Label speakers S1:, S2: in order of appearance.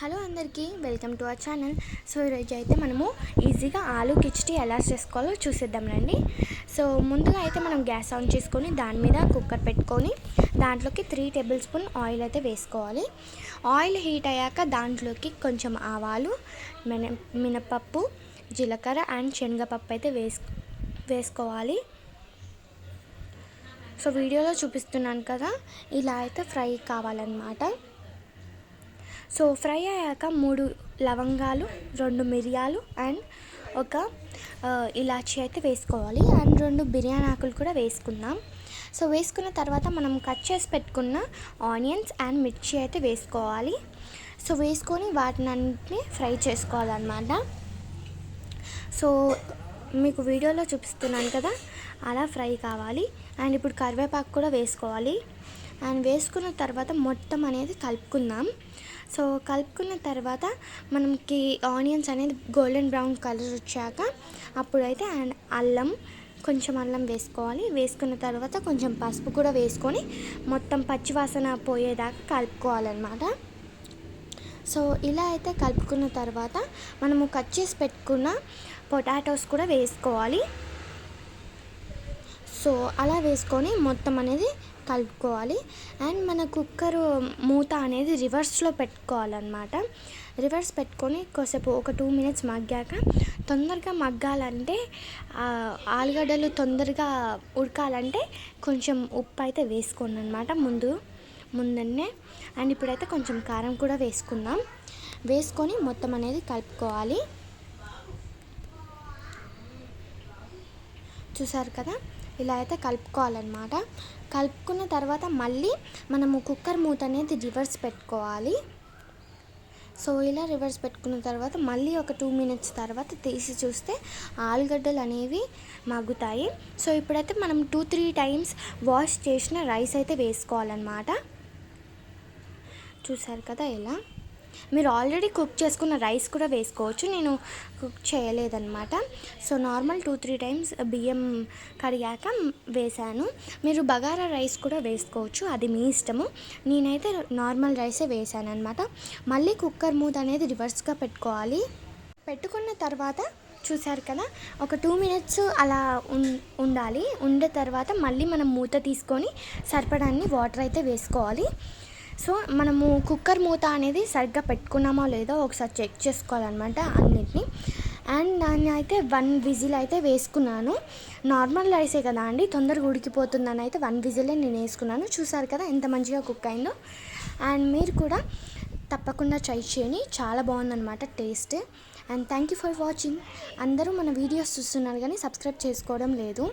S1: Hello అందరికీ welcome to our channel. So ఈరోజు అయితే మనము ఈజీగా ఆలూ కిచిడి ఎలా చేసుకోవాలో చూసేద్దాం రండి. సో ముందుగా అయితే మనం గ్యాస్ ఆన్ చేసుకొని దాని మీద కుక్కర్ పెట్టుకొని దాంట్లోకి 3 టేబుల్ స్పూన్ ఆయిల్ అయితే వేసుకోవాలి. ఆయిల్ హీట్ అయ్యాక దాంట్లోకి కొంచెం ఆవాలు, మినపప్పు, జీలకర్ర అండ్ శనగపప్పు అయితే వేసుకోవాలి. సో వీడియోలో చూపిస్తున్నాను కదా, ఇలా అయితే ఫ్రై కావాలన్నమాట. సో ఫ్రై అయ్యాక 3 లవంగాలు, 2 మిరియాలు అండ్ ఒక ఇలాచీ అయితే వేసుకోవాలి. అండ్ 2 బిర్యానీ ఆకులు కూడా వేసుకుందాం. సో వేసుకున్న తర్వాత మనం కట్ చేసి పెట్టుకున్న ఆనియన్స్ అండ్ మిర్చి అయితే వేసుకోవాలి. సో వేసుకొని వాటిని అన్నింటినీ ఫ్రై చేసుకోవాలన్నమాట. సో మీకు వీడియోలో చూపిస్తున్నాను కదా, అలా ఫ్రై కావాలి. అండ్ ఇప్పుడు కరివేపాకు కూడా వేసుకోవాలి. అండ్ వేసుకున్న తర్వాత మొత్తం అనేది కలుపుకుందాం. సో కలుపుకున్న తర్వాత మనకి ఆనియన్స్ అనేది గోల్డెన్ బ్రౌన్ కలర్ వచ్చాక అప్పుడైతే అండ్ కొంచెం అల్లం వేసుకోవాలి. వేసుకున్న తర్వాత కొంచెం పసుపు కూడా వేసుకొని మొత్తం పచ్చివాసన పోయేదాకా కలుపుకోవాలన్నమాట. సో ఇలా అయితే కలుపుకున్న తర్వాత మనము కట్ చేసి పెట్టుకున్న పొటాటోస్ కూడా వేసుకోవాలి. సో అలా వేసుకొని మొత్తం అనేది కలుపుకోవాలి. అండ్ మన కుక్కర్ మూత అనేది రివర్స్లో పెట్టుకోవాలన్నమాట. రివర్స్ పెట్టుకొని కొద్దిసేపు ఒక 2 మినిట్స్ మగ్గాక, తొందరగా మగ్గాలంటే ఆలుగడ్డలు తొందరగా ఉడకాలంటే కొంచెం ఉప్పు అయితే వేసుకోండి అనమాట ముందన్నే. అండ్ ఇప్పుడైతే కొంచెం కారం కూడా వేసుకుందాం. వేసుకొని మొత్తం అనేది కలుపుకోవాలి. చూసారు కదా, ఇలా అయితే కలుపుకోవాలన్నమాట. కలుపుకున్న తర్వాత మళ్ళీ మనము కుక్కర్ మూత అనేది రివర్స్ పెట్టుకోవాలి. సో ఇలా రివర్స్ పెట్టుకున్న తర్వాత మళ్ళీ ఒక 2 మినిట్స్ తర్వాత తీసి చూస్తే ఆలుగడ్డలు అనేవి మగ్గుతాయి. సో ఇప్పుడైతే మనం 2-3 టైమ్స్ వాష్ చేసిన రైస్ అయితే వేసుకోవాలన్నమాట. చూసారు కదా, ఇలా మీరు ఆల్రెడీ కుక్ చేసుకున్న రైస్ కూడా వేసుకోవచ్చు. నేను కుక్ చేయలేదన్నమాట. సో నార్మల్ 2-3 టైమ్స్ బియ్యం కడిగాక వేసాను. మీరు బగారా రైస్ కూడా వేసుకోవచ్చు, అది మీ ఇష్టము. నేనైతే నార్మల్ రైసే వేసాను అనమాట. మళ్ళీ కుక్కర్ మూత అనేది రివర్స్గా పెట్టుకోవాలి. పెట్టుకున్న తర్వాత చూసారు కదా, ఒక 2 మినిట్స్ అలా ఉండాలి. ఉండే తర్వాత మళ్ళీ మనం మూత తీసుకొని సరిపడాన్ని వాటర్ అయితే వేసుకోవాలి. సో మనము కుక్కర్ మూత అనేది సరిగ్గా పెట్టుకున్నామో లేదో ఒకసారి చెక్ చేసుకోవాలన్నమాట అన్నిటినీ. అండ్ దాన్ని అయితే 1 విజిల్ అయితే వేసుకున్నాను. నార్మల్ రైసే కదా అండి, తొందరగా ఉడికిపోతుందని అయితే 1 విజిలే నేను వేసుకున్నాను. చూసారు కదా ఎంత మంచిగా కుక్ అయిందో. అండ్ మీరు కూడా తప్పకుండా ట్రై చేయండి, చాలా బాగుందన్నమాట taste. And thank you for watching. అందరూ మన వీడియోస్ చూస్తున్నారు కానీ సబ్స్క్రైబ్ చేసుకోవడం లేదు.